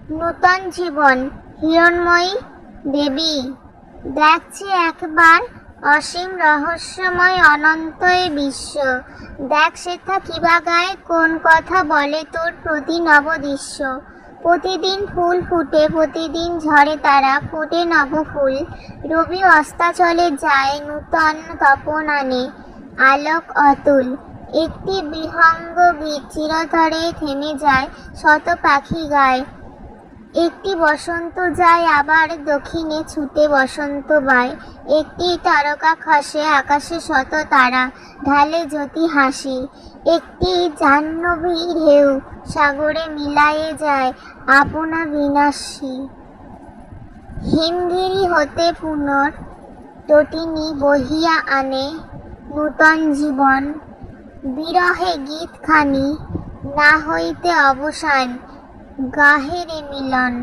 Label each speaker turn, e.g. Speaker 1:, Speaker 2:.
Speaker 1: নূতন জীবন হিরণ্ময়ী দেবী। দেখছে একবার অসীম রহস্যময় অনন্ত এ বিশ্ব। দেখ সেথা কিবা গায়, কোন কথা বলে তোর প্রতি নবদৃশ্য। প্রতিদিন ফুল ফুটে, প্রতিদিন ঝরে তারা, ফোটে নব ফুল। রবি অস্তাচলে যায়, নূতন তপন আনে, আলোক অতুল। একটি বিহঙ্গ গীত চিরতরে থেমে যায়, শত পাখি গায়। একটি বসন্ত যায়, আবার দক্ষিণে ছুটে বসন্ত বায়। একটি তারকা খসে, আকাশে শত তারা, ঢালে জ্যোতি হাসি। একটি জাহ্নবী ঢেউ সাগরে মিলায়ে যায়, আপনা বিনাশী। হিমগিরি হতে পুনর তটিনী বহিয়া আনে, নূতন জীবন। বিরহে গীত খানি না হইতে অবসান, গাহে রে মিলন।